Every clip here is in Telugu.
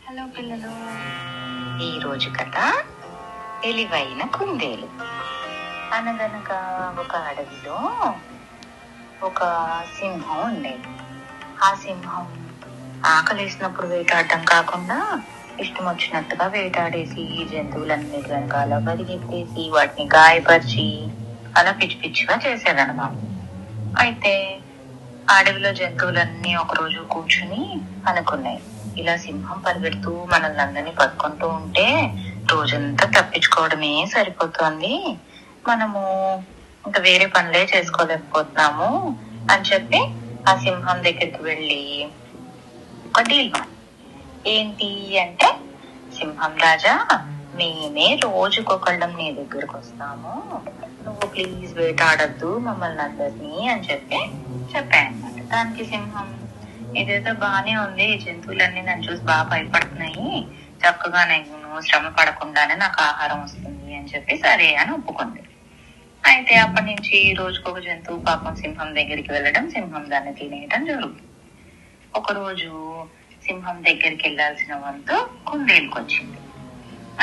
హలో పిల్లలు, ఈరోజు కథ తెలివైన కుందేలు. అనగనగా ఒక అడవిలో ఒక సింహం ఉండేది. ఆ సింహం ఆకలేసినప్పుడు వేటాడటం కాకుండా ఇష్టం వచ్చినట్టుగా వేటాడేసి జంతువులన్నీ వెనకాల పరిగెత్తేసి వాటిని గాయపరిచి అలా పిచ్చి పిచ్చిగా చేసేదన్నమాట. అయితే అడవిలో జంతువులన్నీ ఒకరోజు కూర్చుని అనుకున్నాయి, ఇలా సింహం పరిగెడుతూ మనల్ని అందరినీ పట్టుకుంటూ ఉంటే రోజంతా తప్పించుకోవడమే సరిపోతుంది, మనము ఇంకా వేరే పనులే చేసుకోలేకపోతున్నాము అని చెప్పి ఆ సింహం దగ్గరికి వెళ్ళి ఒక డీల్ ఏంటి అంటే, సింహం రాజా, మేమే రోజుకొకళ్ళం నీ దగ్గరకు వస్తాము, నువ్వు ప్లీజ్ వేటాడద్దు మమ్మల్ని అందరినీ అని చెప్పాయన్నమాట. దానికి సింహం, ఇదేదో బానే ఉంది, జంతువులన్నీ నన్ను చూసి బాగా భయపడుతున్నాయి, చక్కగా నేను శ్రమ పడకుండానే నాకు ఆహారం వస్తుంది అని చెప్పి సరే అని ఒప్పుకుంది. అయితే అప్పటి నుంచి రోజుకొక జంతువు పాపం సింహం దగ్గరికి వెళ్ళడం, సింహం దాన్ని తినేయడం జరుగుతుంది. ఒకరోజు సింహం దగ్గరికి వెళ్లాల్సిన వంతు కుందేలుకి వచ్చింది.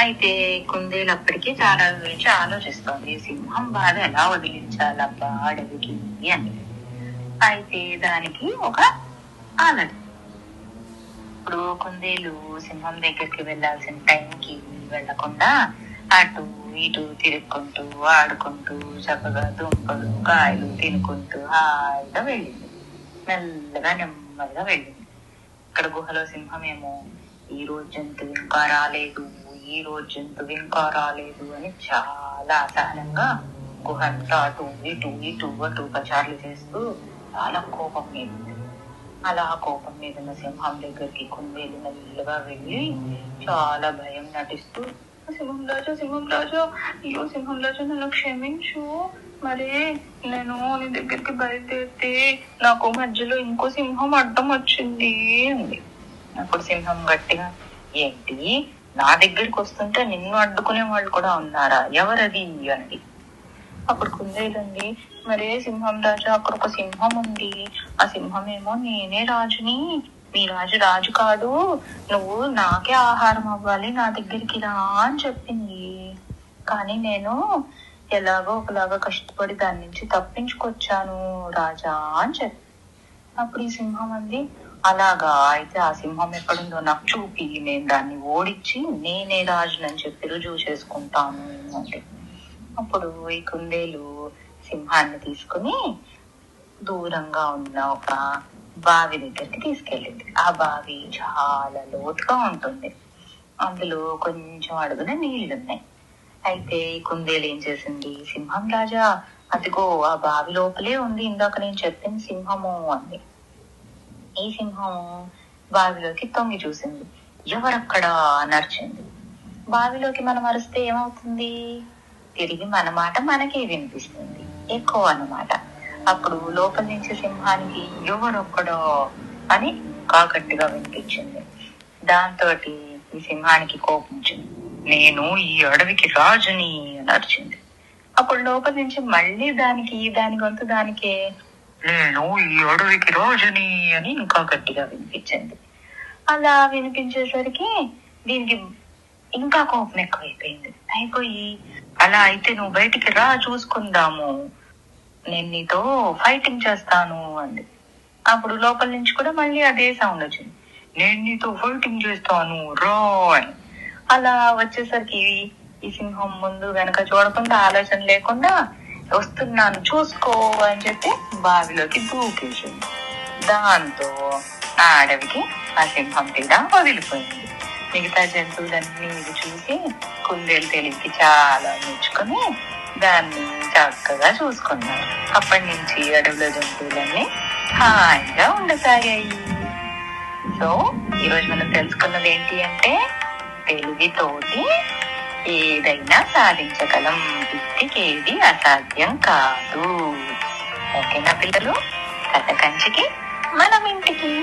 అయితే కుందేలు అప్పటికి చాలా గురించి ఆలోచిస్తోంది, సింహం బాధ ఎలా వదిలించాలబ్బా అడవికి అని. అయితే దానికి ఒక ఆలోచన. ఇప్పుడు కుందేలు సింహం దగ్గరికి వెళ్లాల్సిన టైంకి వెళ్లకుండా అటు ఇటు తిరుక్కుంటూ ఆడుకుంటూ చక్కగా దుంపలు కాయలు తినుకుంటూ హాయిగా వెళ్ళింది. మెల్లగా నెమ్మదిగా వెళ్ళింది. ఇక్కడ గుహలో సింహం ఏమో ఈ రోజు జంతువు ఇంకా రాలేదు, ఈ రోజు జంతువు ఇంకా రాలేదు అని చాలా అసహనంగా గుహంతా అటు ఇటు ఇటు అటు పచార్లు చేస్తూ చాలా కోపం మీద. అలా కోపం మీద ఉన్న సింహం దగ్గరికి కుందేలు మెల్లగా వెళ్ళి చాలా భయం నటిస్తూ, సింహం రాజా, సింహం రాజా, అయ్యో సింహం రాజా నన్ను క్షమించు, మరి నేను నీ దగ్గరికి బయలుదేరితే నాకు మధ్యలో ఇంకో సింహం అడ్డం వచ్చింది అంది. అప్పుడు సింహం గట్టిగా, ఏంటి నా దగ్గరికి వస్తుంటే నిన్ను అడ్డుకునే వాళ్ళు కూడా ఉన్నారా, ఎవరది అంది. అప్పుడు కుందేలు ఉంది, మరే సింహం రాజా, అక్కడ ఒక సింహం ఉంది, ఆ సింహం ఏమో నేనే రాజుని, మీ రాజు కాదు, నువ్వు నాకే ఆహారం అవ్వాలి, నా దగ్గరికి రా అని చెప్పింది. కానీ నేను ఎలాగో ఒకలాగా కష్టపడి దాని నుంచి తప్పించుకొచ్చాను రాజా అని చెప్పి. అప్పుడు ఈ సింహం అంది, అలాగా, అయితే ఆ సింహం ఎక్కడుందో నాకు చూపి, నేను దాన్ని ఓడించి నేనే రాజునని చెప్పి రుజువు చేసుకుంటాను అంటే. అప్పుడు ఈ కుందేలు సింహాన్ని తీసుకుని దూరంగా ఉన్న ఒక బావి దగ్గరికి తీసుకెళ్ళింది. ఆ బావి చాలా లోతుగా ఉంటుంది, అందులో కొంచెం అడుగున నీళ్లున్నాయి. అయితే ఈ కుందేలు ఏం చేసింది, సింహం రాజా అదిగో ఆ బావి లోపలే ఉంది ఇందాక నేను చెప్పిన సింహము అంది. ఈ సింహం బావిలోకి తొంగి చూసింది, ఎవరక్కడా నరిచింది. బావిలోకి మనం అరిస్తే ఏమవుతుంది, తిరిగి మన మాట మనకే వినిపిస్తుంది, ఎక్కువ అన్నమాట. అప్పుడు లోపల నుంచి సింహానికి ఎవరొక్కడో అని కాగట్టిగా వినిపించింది. దాంతో ఈ సింహానికి కోపం వచ్చింది, నేను ఈ అడవికి రాజుని అని అరిచింది. అప్పుడు లోపల నుంచి మళ్ళీ దాని గొంతు దానికే, నేను ఈ అడవికి రాజుని అని ఇంకా గట్టిగా వినిపించింది. అలా వినిపించేసరికి దీనికి ఇంకా కోపం అయిపోయి, అలా అయితే నువ్వు బయటికి రా చూసుకుందాము, నేను నీతో ఫైటింగ్ చేస్తాను అంది. అప్పుడు లోపల నుంచి కూడా మళ్ళీ అదే సౌండ్ వచ్చింది, నేను నీతో ఫైటింగ్ చేస్తాను రా అని. అలా వచ్చేసరికి ఈ సింహం ముందు వెనక చూడకుండా ఆలోచన లేకుండా వస్తున్నాను చూసుకో అని చెప్పి బావిలోకి దూకేసింది. దాంతో ఆ అడవికి ఆ సింహం తీర వదిలిపోయింది. మిగతా జంతువులన్నీ ఇది చూసి కుందేలు తెలివికి చాలా మెచ్చుకొని దాన్ని చక్కగా చూసుకున్నారు. అప్పటి నుంచి అడవిలో జంతువులన్నీ హాయిగా ఉండసాగాయి. సో ఈరోజు మనం తెలుసుకున్నది ఏంటి అంటే, తెలివితోటి ఏదైనా సాధించగలం, బుద్ధికేది అసాధ్యం కాదు. ఓకేనా పిల్లలు, కథ కంచికి మనం ఇంటికి.